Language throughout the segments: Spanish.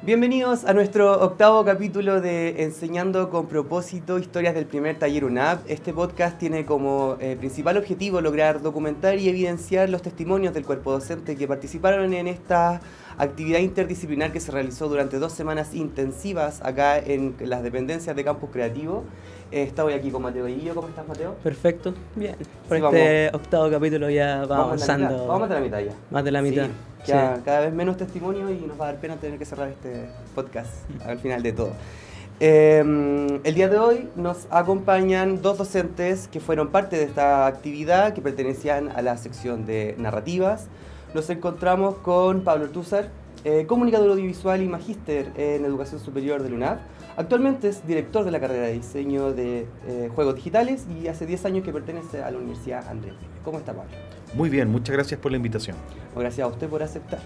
Bienvenidos a nuestro octavo capítulo de Enseñando con Propósito, historias del primer taller UNAV. Este podcast tiene como principal objetivo lograr documentar y evidenciar los testimonios del cuerpo docente que participaron en esta actividad interdisciplinar que se realizó durante 2 semanas intensivas acá en las dependencias de Campus Creativo. Estoy aquí con Mateo Guillo. ¿Cómo estás, Mateo? Perfecto, bien. Por Sí, este octavo capítulo ya va avanzando. Vamos a la mitad ya. Más de la mitad. Sí, ya cada vez menos testimonio y nos va a dar pena tener que cerrar este podcast al final de todo. El día de hoy nos acompañan 2 docentes que fueron parte de esta actividad, que pertenecían a la sección de narrativas. Nos encontramos con Pablo Ortúzar, comunicador audiovisual y magíster en educación superior del UNAV. Actualmente es director de la carrera de diseño de juegos digitales y hace 10 años que pertenece a la Universidad Andrés Bello. ¿Cómo está, Pablo? Muy bien, muchas gracias por la invitación. Gracias a usted por aceptar.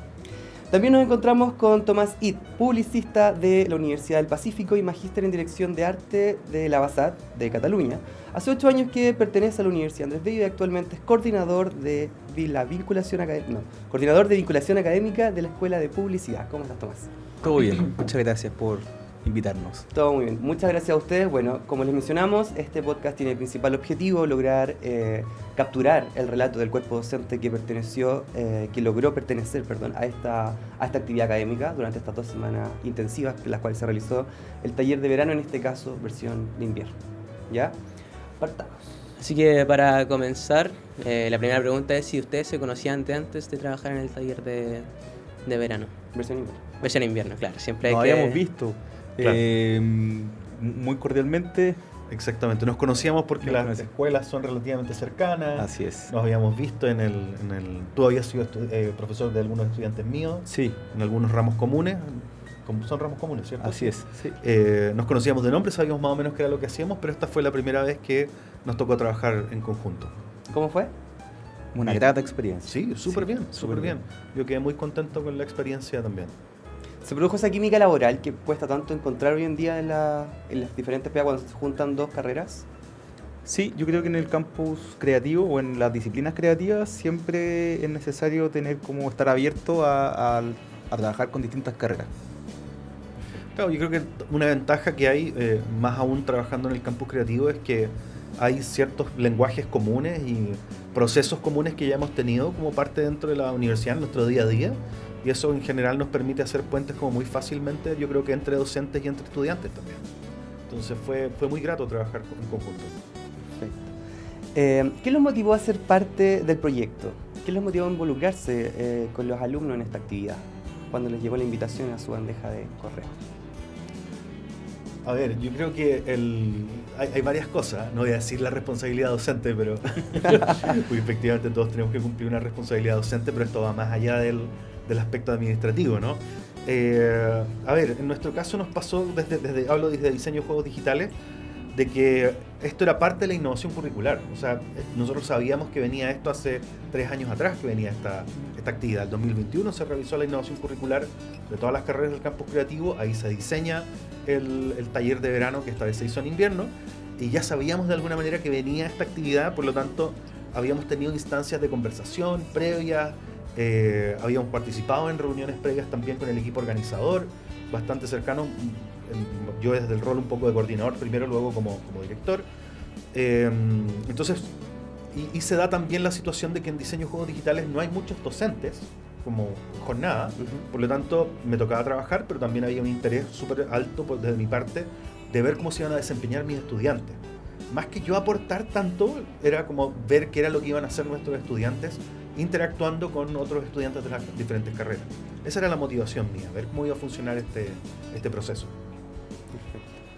También nos encontramos con Tomás Id, publicista de la Universidad del Pacífico y magíster en dirección de arte de la BASAT de Cataluña. Hace 8 años que pertenece a la Universidad Andrés Bello y actualmente es coordinador de vinculación académica de la Escuela de Publicidad. ¿Cómo estás, Tomás? Todo bien, muchas gracias por invitarnos. Todo muy bien, muchas gracias a ustedes. Bueno, como les mencionamos, este podcast tiene el principal objetivo lograr capturar el relato del cuerpo docente que logró pertenecer a esta actividad académica durante estas 2 semanas intensivas, en las cuales se realizó el taller de verano, en este caso versión de invierno. ¿Ya? Partamos. Así que para comenzar, la primera pregunta es si ustedes se conocían antes de trabajar en el taller de verano. Versión invierno. Versión invierno, claro. Siempre Nos hay que... habíamos visto muy cordialmente. Exactamente, nos conocíamos porque las escuelas son relativamente cercanas. Así es. Nos habíamos visto en el tú habías sido profesor de algunos estudiantes míos. Sí. En algunos ramos comunes. Son ramos comunes, ¿cierto? Así es. Sí. Nos conocíamos de nombre, sabíamos más o menos qué era lo que hacíamos, pero esta fue la primera vez que nos tocó trabajar en conjunto. ¿Cómo fue? Una grata experiencia. Sí, súper bien. Yo quedé muy contento con la experiencia también. Se produjo esa química laboral que cuesta tanto encontrar hoy en día en las diferentes PEA cuando se juntan 2 carreras. Sí, yo creo que en el campus creativo o en las disciplinas creativas siempre es necesario tener como estar abierto a trabajar con distintas carreras. Claro, yo creo que una ventaja que hay, más aún trabajando en el campus creativo, es que hay ciertos lenguajes comunes y procesos comunes que ya hemos tenido como parte dentro de la universidad en nuestro día a día, y eso en general nos permite hacer puentes como muy fácilmente, yo creo que entre docentes y entre estudiantes también. Entonces fue muy grato trabajar en conjunto. Perfecto. ¿Qué los motivó a ser parte del proyecto? ¿Qué los motivó a involucrarse con los alumnos en esta actividad cuando les llegó la invitación a su bandeja de correo? A ver, yo creo que hay varias cosas. No voy a decir la responsabilidad docente, pero pues efectivamente todos tenemos que cumplir una responsabilidad docente, pero esto va más allá del aspecto administrativo, ¿no? A ver, en nuestro caso nos pasó, hablo desde diseño de juegos digitales, de que esto era parte de la innovación curricular. O sea, nosotros sabíamos que venía esto hace 3 años atrás, que venía esta actividad. En 2021 se realizó la innovación curricular de todas las carreras del campus creativo. Ahí se diseña el taller de verano, que esta vez se hizo en invierno, y ya sabíamos de alguna manera que venía esta actividad, por lo tanto habíamos tenido instancias de conversación previas, habíamos participado en reuniones previas también con el equipo organizador, bastante cercano, yo desde el rol un poco de coordinador primero, luego como director. Entonces, y se da también la situación de que en diseño de juegos digitales no hay muchos docentes como jornada, por lo tanto me tocaba trabajar, pero también había un interés súper alto desde mi parte de ver cómo se iban a desempeñar mis estudiantes. Más que yo aportar tanto, era como ver qué era lo que iban a hacer nuestros estudiantes interactuando con otros estudiantes de las diferentes carreras. Esa era la motivación mía, ver cómo iba a funcionar este proceso.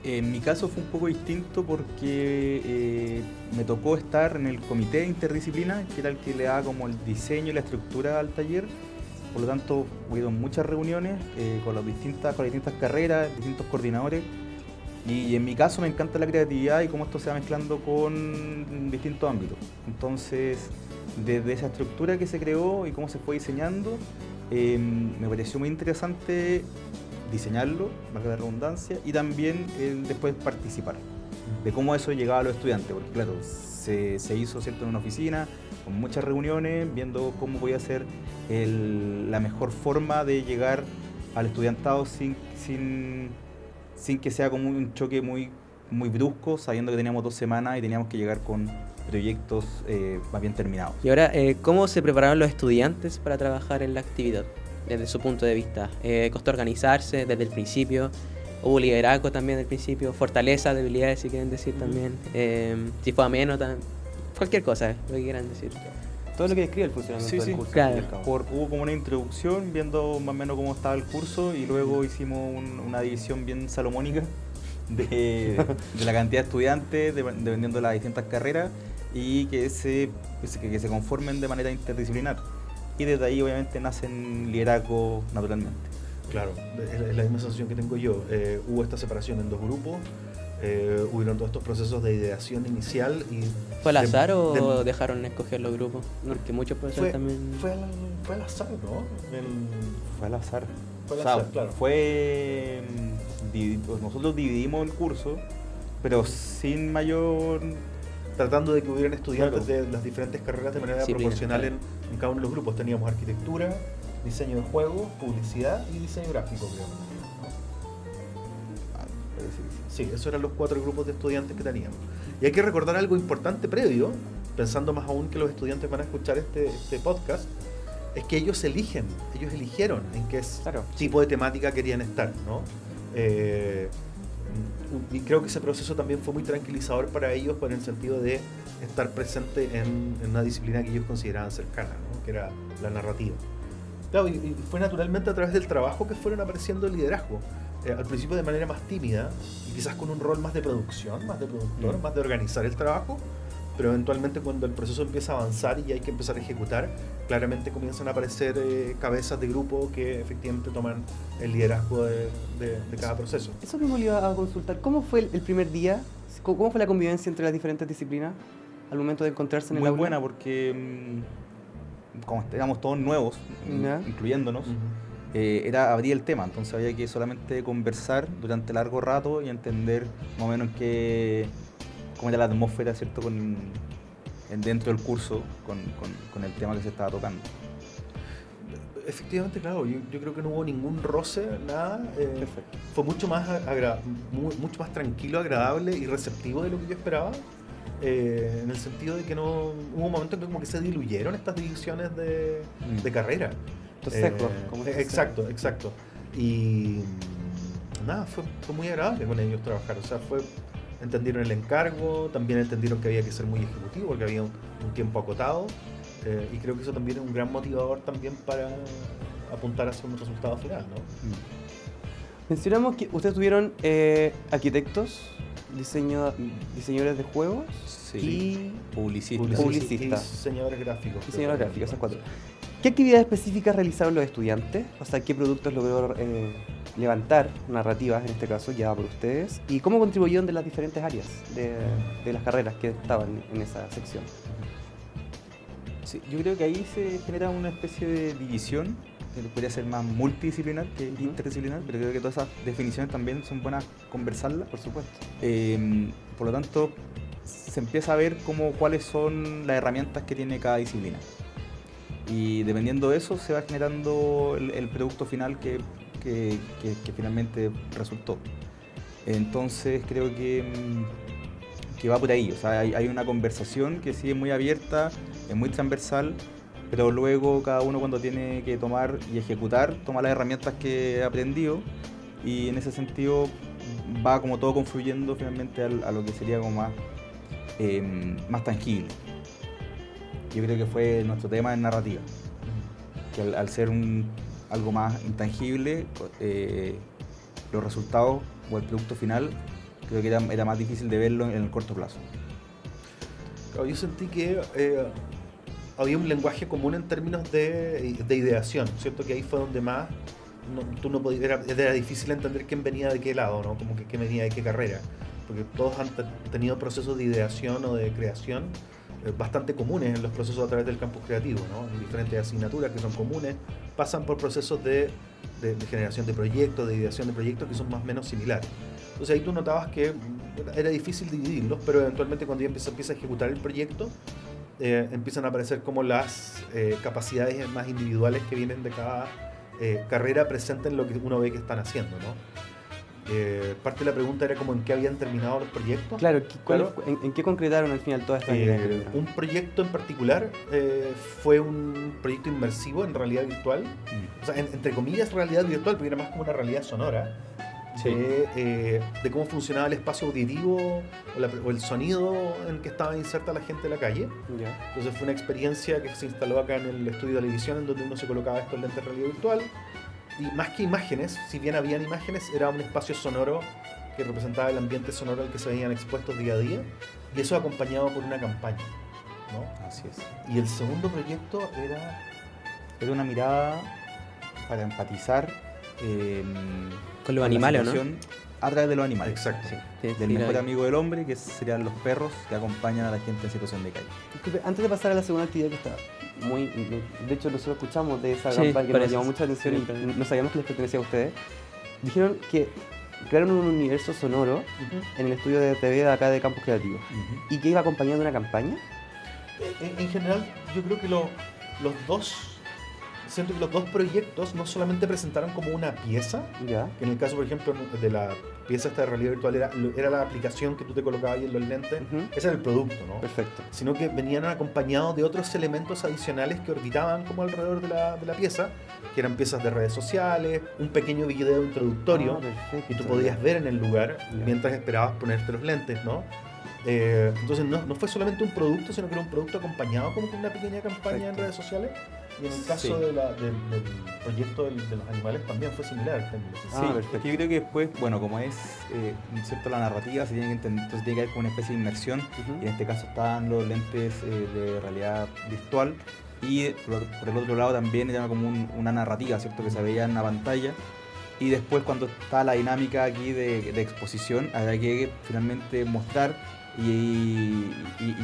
En mi caso fue un poco distinto porque me tocó estar en el comité de interdisciplina, que era el que le daba como el diseño y la estructura al taller. Por lo tanto, hubieron muchas reuniones con las distintas carreras, distintos coordinadores. Y en mi caso me encanta la creatividad y cómo esto se va mezclando con distintos ámbitos. Entonces, desde esa estructura que se creó y cómo se fue diseñando, me pareció muy interesante diseñarlo, valga la redundancia, y también después participar de cómo eso llegaba a los estudiantes, porque claro, se hizo, ¿cierto?, en una oficina, con muchas reuniones, viendo cómo podía ser la mejor forma de llegar al estudiantado sin que sea como un choque muy brusco, sabiendo que teníamos 2 semanas y teníamos que llegar con proyectos más bien terminados. Y ahora, ¿cómo se prepararon los estudiantes para trabajar en la actividad? Desde su punto de vista. ¿Costó organizarse desde el principio? ¿Hubo liderazgo también al principio? ¿Fortaleza, debilidades, si quieren decir también? Si fue ameno, cualquier cosa, lo que quieran decir. Todo lo que describe el funcionamiento del curso. Claro. al fin y al cabo. Hubo como una introducción viendo más o menos cómo estaba el curso y luego hicimos una división bien salomónica de la cantidad de estudiantes, dependiendo de las distintas carreras, y que se conformen de manera interdisciplinar. Y desde ahí obviamente nacen liderazgo naturalmente. Claro, es la misma sensación que tengo yo. Hubo esta separación en 2 grupos, hubieron todos estos procesos de ideación inicial y... ¿Fue al azar o dejaron escoger los grupos? Porque muchos profesores también... Fue al azar, ¿no? Fue al azar. Fue al azar, claro. Nosotros dividimos el curso, pero sin mayor... Tratando de que hubieran estudiantes Claro. de las diferentes carreras de manera Disciplina, proporcional claro. en cada uno de los grupos. Teníamos arquitectura, diseño de juegos, publicidad y diseño gráfico, creo. Sí, esos eran los 4 grupos de estudiantes que teníamos. Y hay que recordar algo importante previo, pensando más aún que los estudiantes van a escuchar este podcast, es que ellos eligieron en qué tipo de temática querían estar, ¿no? Y creo que ese proceso también fue muy tranquilizador para ellos en el sentido de estar presente en una disciplina que ellos consideraban cercana, ¿no? Que era la narrativa. Claro, y fue naturalmente a través del trabajo que fueron apareciendo el liderazgo. Al principio de manera más tímida y quizás con un rol más de producción, más de productor, más de organizar el trabajo, pero eventualmente cuando el proceso empieza a avanzar y hay que empezar a ejecutar, claramente comienzan a aparecer cabezas de grupo que efectivamente toman el liderazgo de cada proceso. Eso mismo le iba a consultar. ¿Cómo fue el primer día? ¿Cómo fue la convivencia entre las diferentes disciplinas al momento de encontrarse en el Muy aula? buena porque como éramos todos nuevos, Ya. incluyéndonos, era abrir el tema, entonces había que solamente conversar durante largo rato y entender más o menos cómo era la atmósfera, ¿cierto? Dentro del curso con el tema que se estaba tocando. Efectivamente, claro, yo creo que no hubo ningún roce, nada. Perfecto. Fue mucho más mucho más tranquilo, agradable y receptivo de lo que yo esperaba. En el sentido de que no hubo un momento en que como que se diluyeron estas divisiones de carrera. Entonces, como se dice. Exacto. Y nada, fue muy agradable con ellos trabajar. O sea, entendieron el encargo, también entendieron que había que ser muy ejecutivo porque había un tiempo acotado. Y creo que eso también es un gran motivador también para apuntar hacia un resultado final, ¿no? Mencionamos que ustedes tuvieron arquitectos, diseñadores de juegos y publicistas. Publicistas. Y diseñadores gráficos. diseñadores gráficos, esas 4. ¿Qué actividades específicas realizaron los estudiantes? O sea, ¿qué productos logró levantar, narrativas en este caso, ya por ustedes? ¿Y cómo contribuyeron de las diferentes áreas de las carreras que estaban en esa sección? Sí, yo creo que ahí se genera una especie de división que podría ser más multidisciplinar que interdisciplinar, pero creo que todas esas definiciones también son buenas conversarlas. Por supuesto. Por lo tanto, se empieza a ver cuáles son las herramientas que tiene cada disciplina. Y dependiendo de eso se va generando el producto final que finalmente resultó. Entonces creo que va por ahí. O sea, hay una conversación que sí es muy abierta, es muy transversal, pero luego cada uno cuando tiene que tomar y ejecutar, toma las herramientas que ha aprendido y en ese sentido va como todo confluyendo finalmente a lo que sería como más tangible. Yo creo que fue nuestro tema en narrativa, que al ser algo más intangible, los resultados o el producto final creo que era más difícil de verlo en el corto plazo. Claro, yo sentí que había un lenguaje común en términos de ideación, ¿cierto? Que ahí fue donde más tú no podías, era difícil entender quién venía de qué lado, ¿no? Como que quién venía de qué carrera, porque todos han tenido procesos de ideación o de creación bastante comunes en los procesos a través del campus creativo, ¿no? En diferentes asignaturas que son comunes, pasan por procesos de generación de proyectos, de ideación de proyectos que son más o menos similares. Entonces ahí tú notabas que era difícil dividirlos, pero eventualmente cuando ya empieza a ejecutar el proyecto, empiezan a aparecer como las capacidades más individuales que vienen de cada carrera presente en lo que uno ve que están haciendo, ¿no? Parte de la pregunta era como en qué habían terminado los proyectos. Claro, Claro. ¿En qué concretaron al final todas estas ideas? Un proyecto en particular fue un proyecto inmersivo en realidad virtual, o sea, entre comillas realidad virtual, porque era más como una realidad sonora, de cómo funcionaba el espacio auditivo o el sonido en que estaba inserta la gente de la calle. Ya. Entonces fue una experiencia que se instaló acá en el estudio de televisión, en donde uno se colocaba estos lentes de realidad virtual. Y más que imágenes, si bien habían imágenes, era un espacio sonoro que representaba el ambiente sonoro al que se veían expuestos día a día, y eso acompañado por una campaña, ¿no? Así es. Y el segundo proyecto era... Era una mirada para empatizar Con los animales, ¿no? A través de los animales. Exacto. Del mejor amigo del hombre, que serían los perros que acompañan a la gente en situación de calle. Disculpe, antes de pasar a la segunda actividad que está muy... De hecho, nosotros escuchamos de esa Sí, campaña que por nos eso. llamó mucha atención Sí, y no sabíamos que les pertenecía a ustedes. Dijeron que crearon un universo sonoro en el estudio de TV de acá de Campus Creativo y que iba acompañado de una campaña. En general, yo creo que siento que los dos proyectos no solamente presentaron como una pieza, Ya. que en el caso, por ejemplo, de la pieza esta de realidad virtual era la aplicación que tú te colocabas ahí en los lentes, Ujú. ese era el producto, ¿no? Perfecto. Sino que venían acompañados de otros elementos adicionales que orbitaban como alrededor de la pieza, que eran piezas de redes sociales, un pequeño video introductorio Ah, perfecto. que tú podías ver en el lugar mientras esperabas ponerte los lentes, ¿no? Entonces no fue solamente un producto, sino que era un producto acompañado como con una pequeña campaña en Perfecto. redes sociales. Y en el caso Sí. del proyecto de los animales también fue similar. Ah, Sí, perfecto. es que yo creo que después, bueno, como es cierto la narrativa, se tiene que entender, entonces tiene que haber como una especie de inmersión. Ujú. Y en este caso estaban los lentes de realidad virtual y por el otro lado también era como una narrativa, ¿cierto? Que se veía en la pantalla. Y después cuando está la dinámica aquí de exposición, había que finalmente mostrar y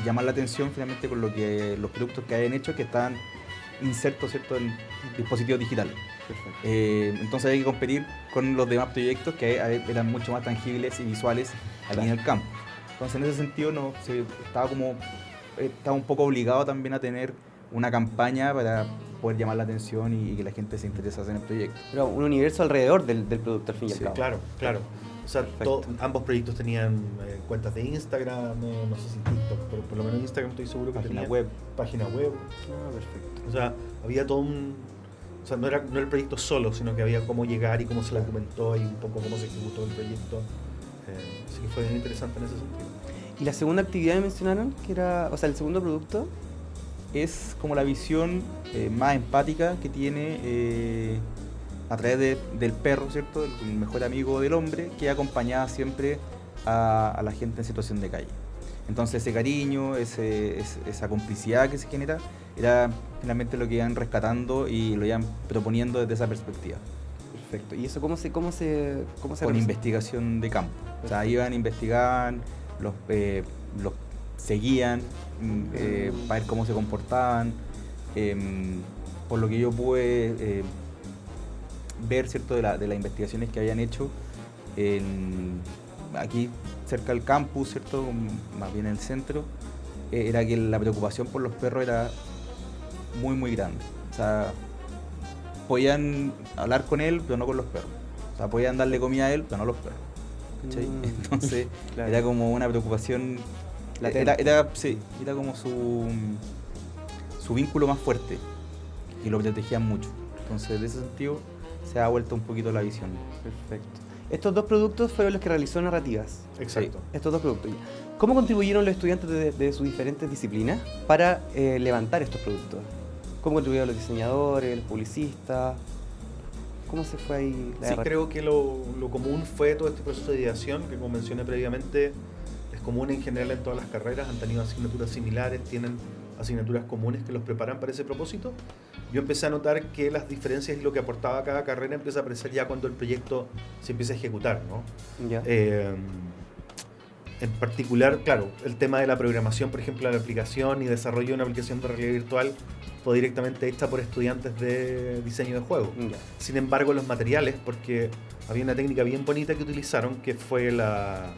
llamar la atención finalmente con lo que los productos que habían hecho que estaban insertos, ¿cierto? En dispositivos digitales. Perfecto. Entonces había que competir con los demás proyectos que eran mucho más tangibles y visuales aquí en el campo. Entonces en ese sentido estaba un poco obligado también a tener una campaña para poder llamar la atención y que la gente se interesase en el proyecto. Pero un universo alrededor del producto al fin y al Sí, cabo. Claro. O sea, Perfecto. ambos proyectos tenían cuentas de Instagram, no sé si TikTok, pero por lo menos Instagram estoy seguro que Página tenía web. página web. Ah, perfecto. O sea, había todo o sea, no era el proyecto solo, sino que había cómo llegar y cómo se lo documentó y un poco cómo se ejecutó el proyecto. Así que fue bien interesante en ese sentido. Y la segunda actividad que mencionaron, que era, o sea, el segundo producto. Es como la visión más empática que tiene a través del perro, ¿cierto? El mejor amigo del hombre, que acompañaba siempre a la gente en situación de calle. Entonces ese cariño, esa complicidad que se genera, era finalmente lo que iban rescatando y lo iban proponiendo desde esa perspectiva. Perfecto. ¿Y eso cómo se Con representa? investigación de campo. O sea, iban, investigaban, los seguían para ver cómo se comportaban. Por lo que yo pude ver, ¿cierto? de las investigaciones que habían hecho aquí cerca del campus, ¿cierto? Más bien en el centro, era que la preocupación por los perros era muy grande. O sea, podían hablar con él, pero no con los perros. O sea, podían darle comida a él, pero no a los perros. ¿Cachai? Entonces, Claro. era como una preocupación. Latente. Era como su vínculo más fuerte y lo protegían mucho. Entonces, de ese sentido, se ha vuelto un poquito la visión. Perfecto. Estos dos productos fueron los que realizó narrativas. Exacto. Estos dos productos. ¿Cómo contribuyeron los estudiantes de sus diferentes disciplinas para levantar estos productos? ¿Cómo contribuyeron los diseñadores, los publicistas? ¿Cómo se fue ahí la Sí, narrativa? creo que lo común fue todo este proceso de ideación que, como mencioné previamente, es común en general en todas las carreras. Han tenido asignaturas similares, tienen asignaturas comunes que los preparan para ese propósito. Yo empecé a notar que las diferencias y lo que aportaba cada carrera empieza a aparecer ya cuando el proyecto se empieza a ejecutar, ¿no? Ya. En particular, claro, el tema de la programación, por ejemplo, de la aplicación y desarrollo de una aplicación de realidad virtual fue directamente hecha por estudiantes de diseño de juego. Ya. Sin embargo, los materiales, porque había una técnica bien bonita que utilizaron, que fue la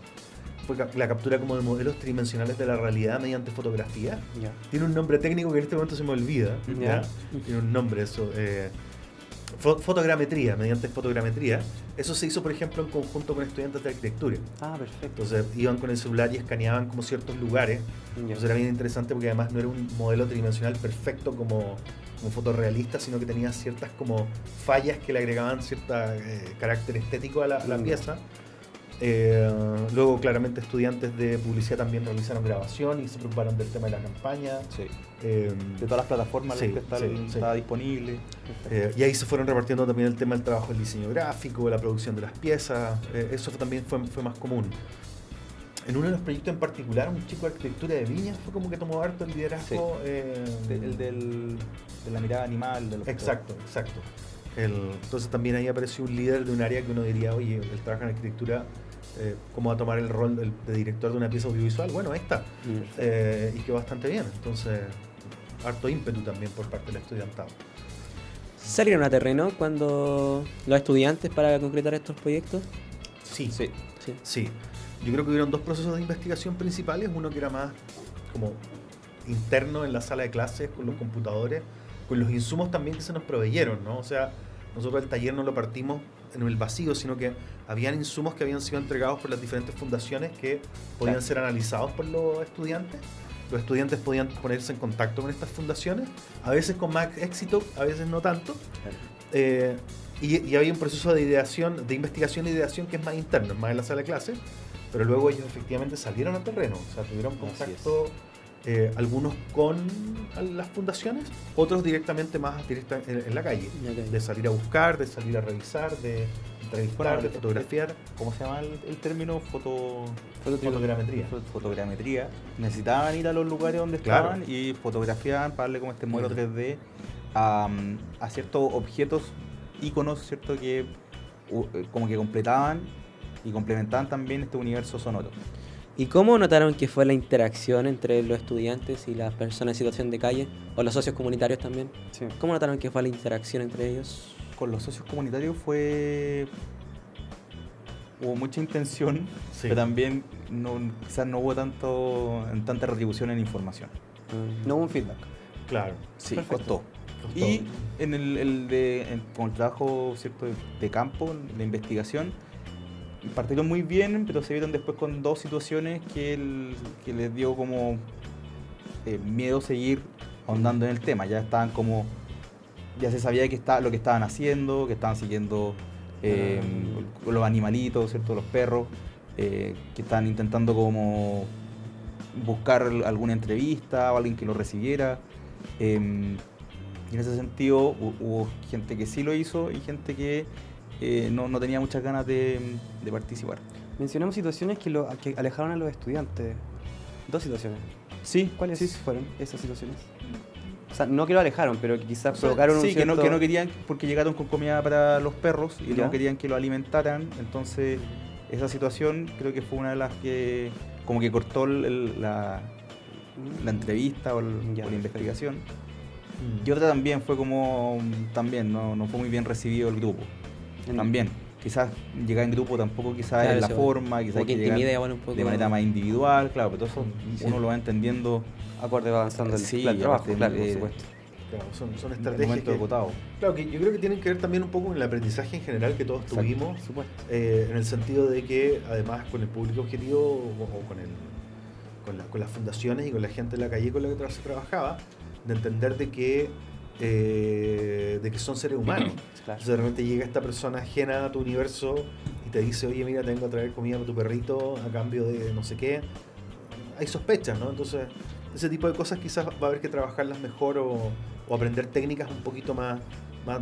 captura como de modelos tridimensionales de la realidad mediante fotografía. Ya. Tiene un nombre técnico que en este momento se me olvida. Ya. Tiene un nombre eso. fotogrametría, mediante fotogrametría. Eso se hizo, por ejemplo, en conjunto con estudiantes de arquitectura. Ah, perfecto. Entonces iban con el celular y escaneaban como ciertos lugares. Ya. Entonces era bien interesante porque además no era un modelo tridimensional perfecto como fotorrealista, sino que tenía ciertas como fallas que le agregaban cierto carácter estético a la pieza. Luego claramente estudiantes de publicidad también realizaron grabación y se preocuparon del tema de la campaña. Sí. De todas las plataformas en las que está disponible. Y ahí se fueron repartiendo también el tema del trabajo del diseño gráfico, la producción de las piezas. Eso también fue más común. En uno de los proyectos en particular, un chico de arquitectura de Viña fue como que tomó harto el liderazgo. De la mirada animal. Exacto. Entonces también ahí apareció un líder de un área que uno diría, oye, él trabaja en arquitectura, ¿cómo va a tomar el rol de director de una pieza audiovisual? Bueno, ahí está. Y quedó bastante bien. Entonces, harto ímpetu también por parte del estudiantado. ¿Salieron a terreno cuando los estudiantes para concretar estos proyectos? Sí. Sí. Yo creo que hubieron dos procesos de investigación principales. Uno que era más como interno en la sala de clases, con los computadores, con los insumos también que se nos proveyeron, ¿no? O sea, nosotros el taller no lo partimos en el vacío, sino que habían insumos que habían sido entregados por las diferentes fundaciones que podían ser analizados por los estudiantes. Los estudiantes podían ponerse en contacto con estas fundaciones, a veces con más éxito, a veces no tanto. Y había un proceso de ideación, de investigación e ideación que es más interno, más en la sala de clase, pero luego ellos efectivamente salieron a terreno, o sea, tuvieron contacto, algunos con las fundaciones, otros directamente en la calle, de salir a buscar, de salir a revisar, de entrevistar, de fotografiar. ¿Cómo se llama el término? Fotogrametría. Fotogrametría. Necesitaban ir a los lugares donde estaban y fotografiaban para darle como este modelo 3D a ciertos objetos, íconos, ¿cierto? Que como que completaban y complementaban también este universo sonoro. ¿Y cómo notaron que fue la interacción entre los estudiantes y las personas en situación de calle? ¿O los socios comunitarios también? Sí. ¿Cómo notaron que fue la interacción entre ellos? Con los socios comunitarios hubo mucha intención, Sí. pero también quizás no hubo tanta retribución en información. No hubo un feedback. Claro. Sí, Perfecto. costó. Y con el trabajo, ¿cierto?, de campo, de investigación, partieron muy bien, pero se vieron después con dos situaciones que les dio como miedo seguir ahondando en el tema. Ya estaban como, ya se sabía lo que estaban haciendo, que estaban siguiendo los animalitos, ¿cierto?, los perros, que estaban intentando como buscar alguna entrevista o alguien que lo recibiera. Y en ese sentido hubo gente que sí lo hizo y gente que no tenía muchas ganas de participar. Mencionamos situaciones que alejaron a los estudiantes. Dos situaciones. Sí, ¿Cuáles sí. fueron esas situaciones? O sea, no que lo alejaron, pero que quizás provocaron un sí, cierto... que no querían, porque llegaron con comida para los perros y ¿Ya? no querían que lo alimentaran. Entonces, esa situación creo que fue una de las que como que cortó la entrevista o Ya, la investigación. Mm. Y otra también fue como, no fue muy bien recibido el grupo. También, quizás llegar en grupo tampoco quizás Claro, es la sí, forma, quizás como hay que que llegar intimida igual un poco. de manera más individual, claro, pero todo eso Sí. uno lo va entendiendo Acorde va avanzando el Sí, plan de trabajo, aparte, claro, por supuesto. Claro, son en el estrategias momento que, acotado. claro, que yo creo que tienen que ver también un poco con el aprendizaje en general que todos Exacto. tuvimos, Por supuesto. en el sentido de que además con el público objetivo o con las fundaciones y con la gente en la calle con la que se trabajaba, de entender de que son seres humanos. Claro. Entonces de repente llega esta persona ajena a tu universo y te dice, oye, mira, te vengo a traer comida para tu perrito a cambio de no sé qué. Hay sospechas, ¿no? Entonces, ese tipo de cosas quizás va a haber que trabajarlas mejor o aprender técnicas un poquito más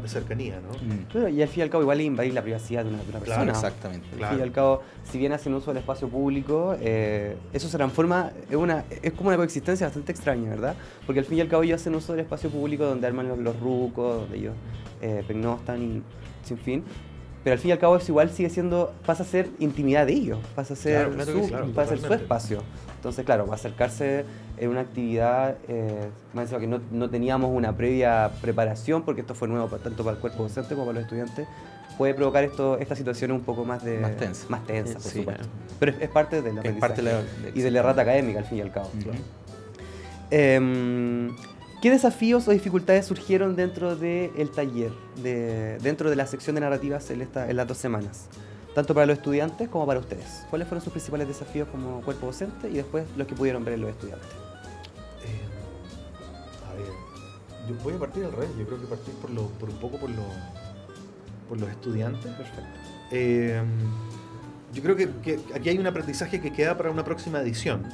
de cercanía, ¿no? Claro, y al fin y al cabo igual invadir la privacidad de una persona. Claro, Exactamente. Al Claro. fin y al cabo, si bien hacen uso del espacio público, eso se transforma, es como una coexistencia bastante extraña, ¿verdad? Porque al fin y al cabo ellos hacen uso del espacio público donde arman los rucos, donde ellos pernoctan y sin fin. Pero al fin y al cabo eso igual pasa a ser intimidad de ellos, pasa a ser, Claro, que sí, claro, pasa a ser su totalmente. espacio. Entonces, claro, va a acercarse en una actividad, más encima que no teníamos una previa preparación, porque esto fue nuevo tanto para el cuerpo docente como para los estudiantes, puede provocar estas situaciones un poco más tensas, por Sí, supuesto. claro. Pero es parte del Es aprendizaje parte de y de la errata académica, al fin y al cabo. Ujú. ¿Qué ¿Qué desafíos o dificultades surgieron dentro del taller, dentro de la sección de narrativas en las 2 semanas? Tanto para los estudiantes como para ustedes. ¿Cuáles fueron sus principales desafíos como cuerpo docente y después los que pudieron ver en los estudiantes? A ver, yo voy a partir al revés. Yo creo que partir por un poco por los estudiantes. Perfecto. Yo creo que aquí hay un aprendizaje que queda para una próxima edición,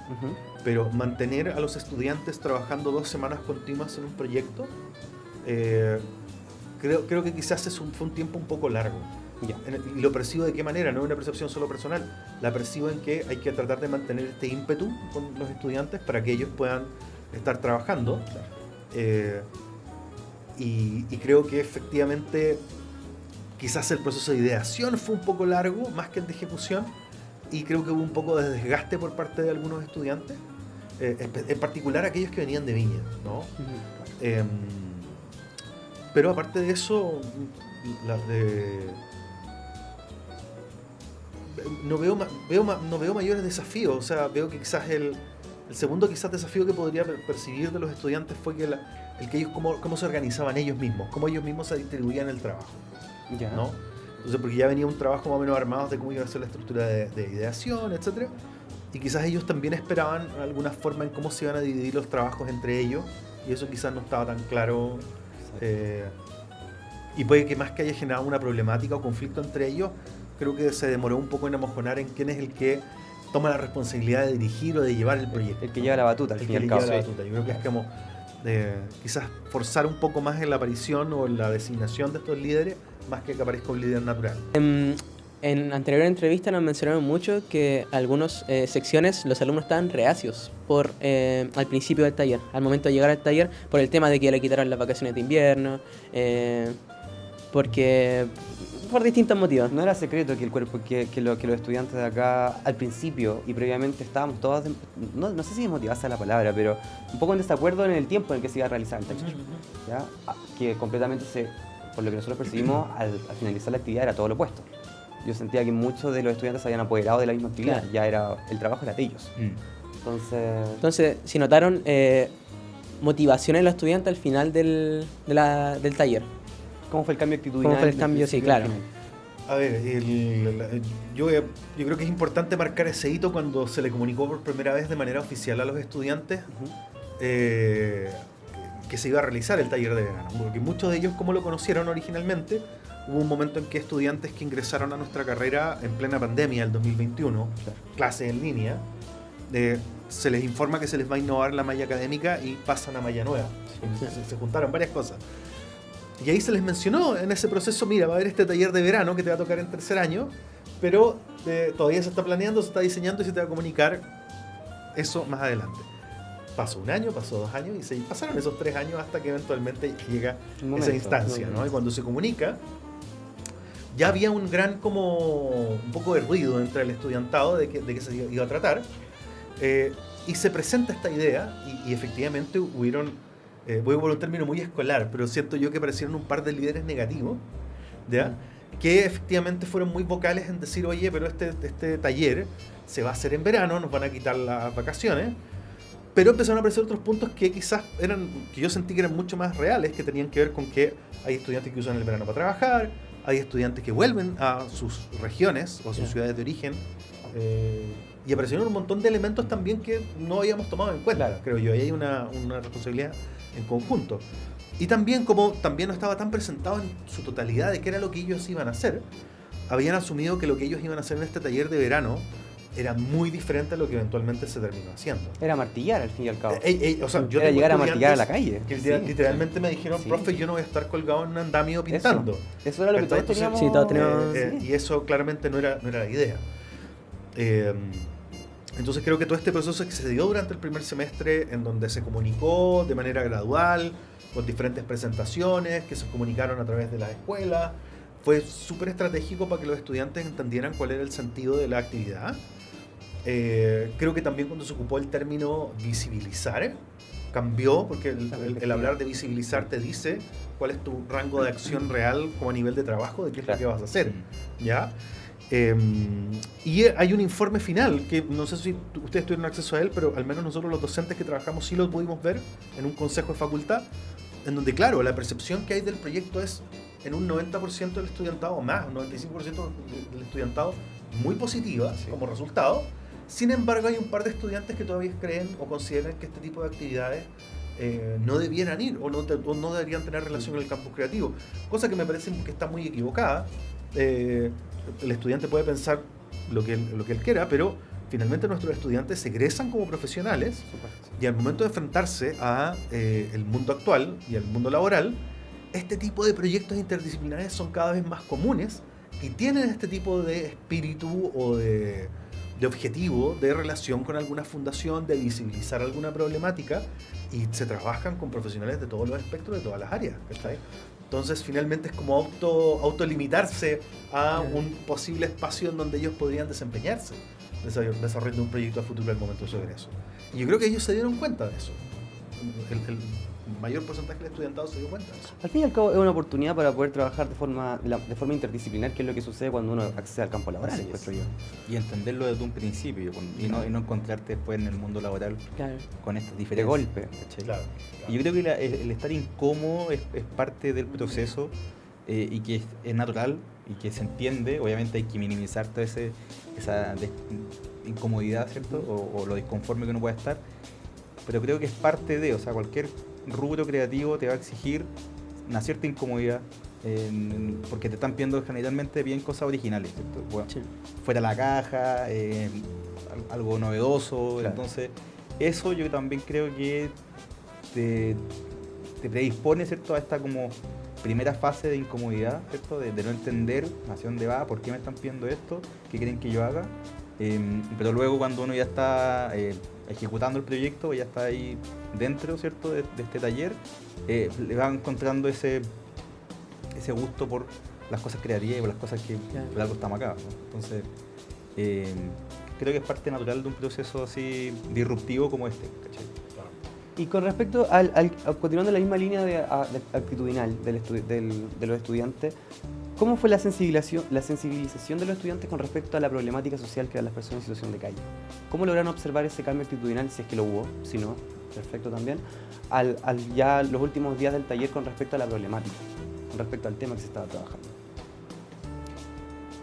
pero mantener a los estudiantes trabajando 2 semanas continuas en un proyecto, creo que quizás fue un tiempo un poco largo. Ya. Y lo percibo de qué manera, no es una percepción solo personal, la percibo en que hay que tratar de mantener este ímpetu con los estudiantes para que ellos puedan estar trabajando. Y creo que efectivamente quizás el proceso de ideación fue un poco largo, más que el de ejecución, y creo que hubo un poco de desgaste por parte de algunos estudiantes, en particular aquellos que venían de Viña, ¿no? Pero aparte de eso, no veo mayores desafíos. O sea, veo que quizás el segundo desafío que podría percibir de los estudiantes fue que el que ellos cómo se organizaban ellos mismos, cómo ellos mismos se distribuían el trabajo, ¿no? Entonces, porque ya venía un trabajo más o menos armado de cómo iba a ser la estructura de ideación, etcétera, y quizás ellos también esperaban alguna forma en cómo se iban a dividir los trabajos entre ellos, y eso quizás no estaba tan claro. Y puede que más que haya generado una problemática o conflicto entre ellos, creo que se demoró un poco en amojonar en quién es el que toma la responsabilidad de dirigir o de llevar el proyecto. El que lleva la batuta, al fin y al cabo. Yo creo que es como quizás forzar un poco más en la aparición o en la designación de estos líderes, más que aparezca un líder natural. En anterior entrevista nos mencionaron mucho que algunas secciones los alumnos estaban reacios al principio del taller, al momento de llegar al taller, por el tema de que le quitaron las vacaciones de invierno, porque por distintos motivos. No era secreto que el cuerpo, que los estudiantes de acá al principio y previamente estábamos todos, no sé si desmotivadas es la palabra, pero un poco en desacuerdo en el tiempo en el que se iba a realizar el taller, ¿ya? Que completamente por lo que nosotros percibimos al finalizar la actividad era todo lo opuesto. Yo sentía que muchos de los estudiantes se habían apoderado de la misma actividad, claro. El trabajo era de ellos. Entonces, si notaron motivación en los estudiantes al final del taller. ¿Cómo fue el cambio actitudinal? ¿Cómo fue el cambio? Sí, claro. A ver, yo creo que es importante marcar ese hito cuando se le comunicó por primera vez de manera oficial a los estudiantes que se iba a realizar el taller de verano. Porque muchos de ellos, como lo conocieron originalmente, hubo un momento en que estudiantes que ingresaron a nuestra carrera en plena pandemia, el 2021, clases en línea, se les informa que se les va a innovar la malla académica y pasan a malla nueva. Se juntaron varias cosas. Y ahí se les mencionó en ese proceso, mira, va a haber este taller de verano que te va a tocar en 3er año, pero todavía se está planeando, se está diseñando y se te va a comunicar eso más adelante. Pasó 1 año, pasó 2 años y pasaron esos 3 años hasta que eventualmente llega esa instancia, ¿no? Y cuando se comunica, ya había un poco de ruido entre el estudiantado de que se iba a tratar, y se presenta esta idea y efectivamente hubieron... voy por un término muy escolar, pero siento yo que aparecieron un par de líderes negativos, ¿ya? Que efectivamente fueron muy vocales en decir, oye, pero este taller se va a hacer en verano, nos van a quitar las vacaciones, pero empezaron a aparecer otros puntos que quizás que yo sentí que eran mucho más reales, que tenían que ver con que hay estudiantes que usan el verano para trabajar, hay estudiantes que vuelven a sus regiones o a sus ciudades de origen, y aparecieron un montón de elementos también que no habíamos tomado en cuenta, creo yo. Ahí hay una responsabilidad en conjunto. Y también, como también no estaba tan presentado en su totalidad de qué era lo que ellos iban a hacer, habían asumido que lo que ellos iban a hacer en este taller de verano era muy diferente a lo que eventualmente se terminó haciendo. Era martillar, al fin y al cabo. O sea, yo era llegar a martillar a la calle. Que literalmente me dijeron, profe, yo no voy a estar colgado en un andamio pintando. Eso era lo que todos teníamos. Sí, todos teníamos. Y eso claramente no era la idea. Entonces creo que todo este proceso que se dio durante el primer semestre, en donde se comunicó de manera gradual, con diferentes presentaciones que se comunicaron a través de las escuelas, fue súper estratégico para que los estudiantes entendieran cuál era el sentido de la actividad. Creo que también cuando se ocupó el término visibilizar, cambió, porque el hablar de visibilizar te dice cuál es tu rango de acción real como a nivel de trabajo, de qué es lo que vas a hacer, ¿ya? Y hay un informe final, que no sé si ustedes tuvieron acceso a él, pero al menos nosotros los docentes que trabajamos sí lo pudimos ver en un consejo de facultad, en donde, claro, la percepción que hay del proyecto es en un 90% del estudiantado, o más, un 95% del estudiantado, muy positiva como resultado. Sin embargo, hay un par de estudiantes que todavía creen o consideran que este tipo de actividades no debieran ir o no deberían tener relación con el campus creativo, cosa que me parece que está muy equivocada. El estudiante puede pensar lo que él quiera, pero finalmente nuestros estudiantes se egresan como profesionales y al momento de enfrentarse a el mundo actual y al mundo laboral, este tipo de proyectos interdisciplinares son cada vez más comunes y tienen este tipo de espíritu o de objetivo de relación con alguna fundación, de visibilizar alguna problemática, y se trabajan con profesionales de todos los espectros, de todas las áreas, ¿cachai? Entonces finalmente es como autolimitarse a un posible espacio en donde ellos podrían desempeñarse desarrollando un proyecto a futuro al momento de su egreso. Y yo creo que ellos se dieron cuenta de eso. El mayor porcentaje del estudiantado se dio cuenta de eso. Al fin y al cabo es una oportunidad para poder trabajar de forma interdisciplinar, que es lo que sucede cuando uno accede al campo laboral, encuentro yo. Y entenderlo desde un principio y no encontrarte después en el mundo laboral con estas diferencias. De golpe. Claro. Y yo creo que el estar incómodo es parte del proceso y que es natural y que se entiende. Obviamente hay que minimizar toda esa incomodidad, ¿cierto? O lo disconforme que uno pueda estar. Pero creo que es parte de, o sea, cualquier rubro creativo te va a exigir una cierta incomodidad porque te están pidiendo generalmente bien cosas originales, ¿cierto? Bueno, fuera de la caja, algo novedoso. Claro. Entonces eso yo también creo que te predispone, ¿cierto?, a esta como primera fase de incomodidad, ¿cierto?, de no entender hacia dónde va, por qué me están pidiendo esto, qué quieren que yo haga. Pero luego cuando uno ya está ejecutando el proyecto, ya está ahí dentro, ¿cierto?, de este taller, le va encontrando ese gusto por las cosas creativas y por las cosas que por algo estamos acá, ¿no? Entonces creo que es parte natural de un proceso así disruptivo como este, ¿cachai? Y con respecto continuando la misma línea de actitudinal de los estudiantes, ¿cómo fue la sensibilización de los estudiantes con respecto a la problemática social que eran las personas en situación de calle? ¿Cómo lograron observar ese cambio actitudinal, si es que lo hubo? Si no, perfecto también. Ya los últimos días del taller con respecto a la problemática, con respecto al tema que se estaba trabajando.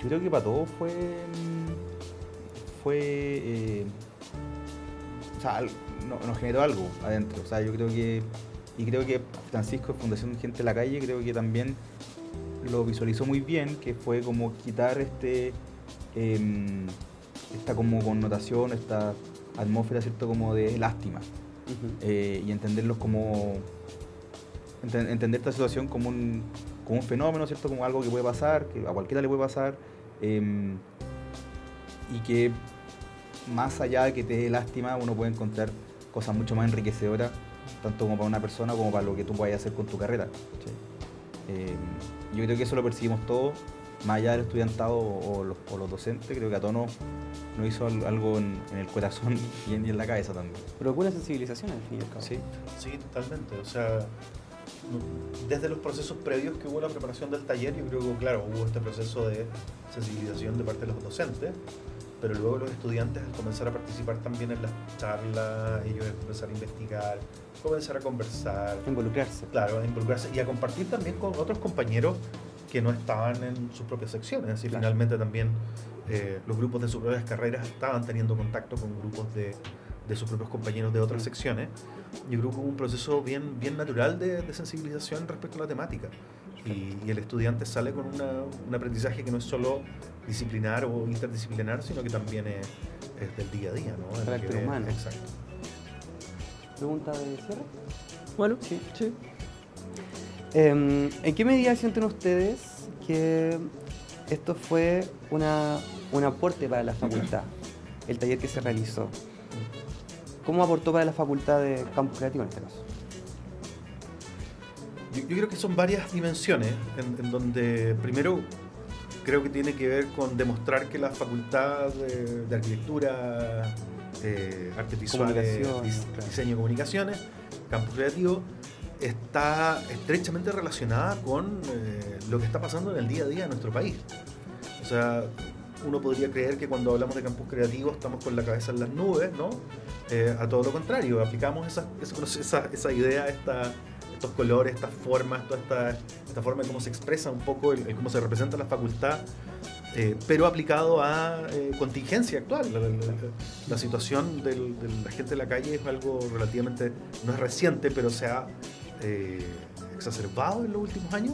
Yo creo que para todos o sea, nos generó algo adentro. O sea, yo creo que Francisco, Fundación Gente de la Calle, creo que también lo visualizó muy bien, que fue como quitar esta como connotación, esta atmósfera, ¿cierto?, como de lástima. Y entenderlos como entender esta situación como un fenómeno, ¿cierto?, como algo que puede pasar, que a cualquiera le puede pasar, y que más allá de que te dé lástima, uno puede encontrar cosas mucho más enriquecedoras, tanto como para una persona como para lo que tú puedas hacer con tu carrera, ¿sí? Yo creo que eso lo percibimos todos, más allá del estudiantado o los docentes. Creo que a todos nos hizo algo en el corazón y en la cabeza también. Pero con una sensibilización al fin y al cabo. Sí, totalmente. O sea, desde los procesos previos que hubo la preparación del taller, yo creo que, claro, hubo este proceso de sensibilización de parte de los docentes, pero luego los estudiantes, al comenzar a participar también en las charlas, ellos empezar a investigar, comenzar a conversar. Involucrarse. Claro, a involucrarse y a compartir también con otros compañeros que no estaban en sus propias secciones. Y claro, finalmente también los grupos de sus propias carreras estaban teniendo contacto con grupos de sus propios compañeros de otras secciones. Yo creo que hubo un proceso bien natural de sensibilización respecto a la temática. Y el estudiante sale con un aprendizaje que no es solo disciplinar o interdisciplinar, sino que también es del día a día, ¿no? El carácter humano. Exacto. ¿Pregunta de cierre? Bueno, sí. ¿En qué medida sienten ustedes que esto fue un aporte para la facultad, el taller que se realizó? ¿Cómo aportó para la facultad de Campus Creativo en este caso? Yo creo que son varias dimensiones, en donde primero creo que tiene que ver con demostrar que la facultad de arquitectura, artes visuales, diseño y comunicaciones, Campus Creativo, está estrechamente relacionada con lo que está pasando en el día a día de nuestro país. O sea, uno podría creer que cuando hablamos de campus creativo estamos con la cabeza en las nubes, ¿no? A todo lo contrario, aplicamos esa idea, estos colores, estas formas, toda esta forma de cómo se expresa un poco, cómo se representa la facultad, pero aplicado a contingencia actual. La situación de la gente de la calle es algo relativamente, no es reciente, pero se ha exacerbado en los últimos años,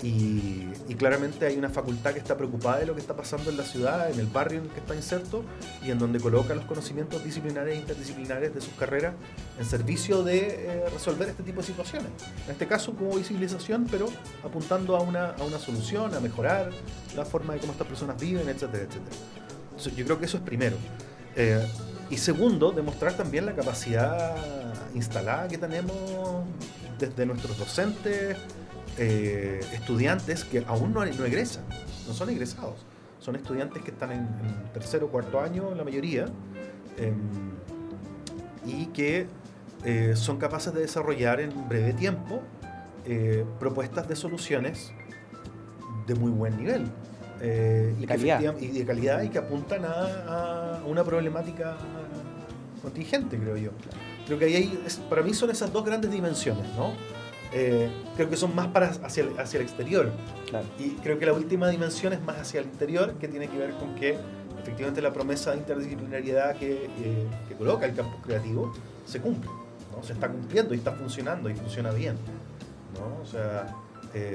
y claramente hay una facultad que está preocupada de lo que está pasando en la ciudad, en el barrio en el que está inserto, y en donde coloca los conocimientos disciplinares e interdisciplinares de sus carreras en servicio de resolver este tipo de situaciones. En este caso como visibilización, pero apuntando a una solución, a mejorar la forma de cómo estas personas viven, etcétera, etcétera. Entonces, yo creo que eso es primero. Y segundo, demostrar también la capacidad instalada que tenemos desde nuestros docentes, estudiantes que aún no egresan, no son egresados, son estudiantes que están en tercero o cuarto año, la mayoría, y que son capaces de desarrollar en breve tiempo propuestas de soluciones de muy buen nivel. Y de calidad, y que apuntan a una problemática contingente, creo yo. Creo que ahí para mí son esas dos grandes dimensiones, ¿no? Creo que son más hacia el exterior. Claro. Y creo que la última dimensión es más hacia el interior, que tiene que ver con que efectivamente la promesa de interdisciplinariedad que coloca el campus creativo se cumple, ¿no? Se está cumpliendo y está funcionando y funciona bien, ¿no? O sea,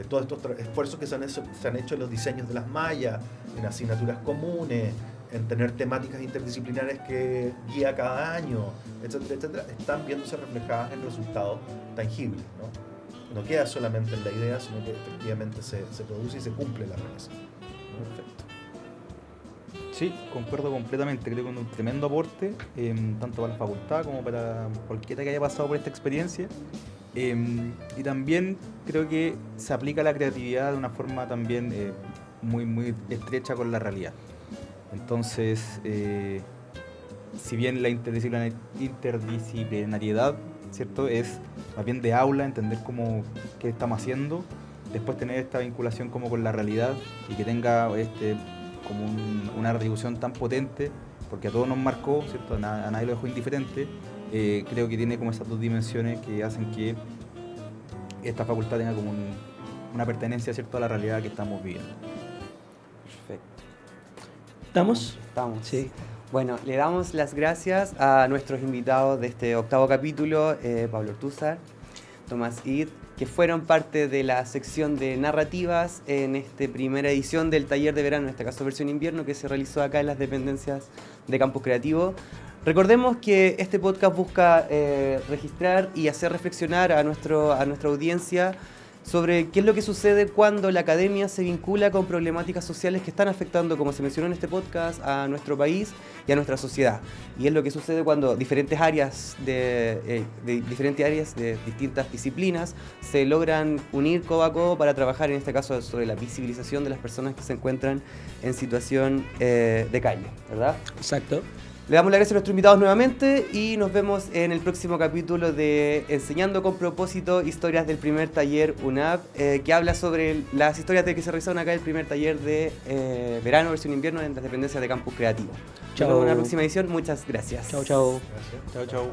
todos estos esfuerzos que se han hecho en los diseños de las mallas, en asignaturas comunes, en tener temáticas interdisciplinares que guía cada año, etcétera, etcétera, están viéndose reflejadas en resultados tangibles, ¿no? No queda solamente en la idea, sino que efectivamente se produce y se cumple la promesa. Perfecto. Sí, concuerdo completamente. Creo que es un tremendo aporte, tanto para la facultad como para cualquiera que haya pasado por esta experiencia. Y también creo que se aplica la creatividad de una forma también muy, muy estrecha con la realidad. Entonces, si bien la interdisciplinariedad, ¿cierto?, es más bien de aula, entender qué estamos haciendo, después tener esta vinculación como con la realidad y que tenga como una retribución tan potente, porque a todos nos marcó, ¿cierto?, a nadie lo dejó indiferente. Creo que tiene como esas dos dimensiones que hacen que esta facultad tenga como una pertenencia, ¿cierto?, a la realidad que estamos viviendo. Perfecto. ¿Estamos? Estamos. Sí. Bueno, le damos las gracias a nuestros invitados de este 8º capítulo, Pablo Ortúzar, Tomás Id, que fueron parte de la sección de narrativas en esta primera edición del taller de verano, en este caso versión invierno, que se realizó acá en las dependencias de Campus Creativo. Recordemos que este podcast busca registrar y hacer reflexionar a nuestra audiencia sobre qué es lo que sucede cuando la academia se vincula con problemáticas sociales que están afectando, como se mencionó en este podcast, a nuestro país y a nuestra sociedad. Y es lo que sucede cuando diferentes áreas de distintas disciplinas se logran unir codo a codo para trabajar, en este caso, sobre la visibilización de las personas que se encuentran en situación de calle, ¿verdad? Exacto. Le damos las gracias a nuestros invitados nuevamente y nos vemos en el próximo capítulo de Enseñando con Propósito, historias del primer taller UNAV, que habla sobre las historias de que se realizaron acá el primer taller de verano, versión invierno, en las dependencias de Campus Creativo. Nos vemos en la próxima edición. Muchas gracias. Chao, chao. Gracias. Chao, chao.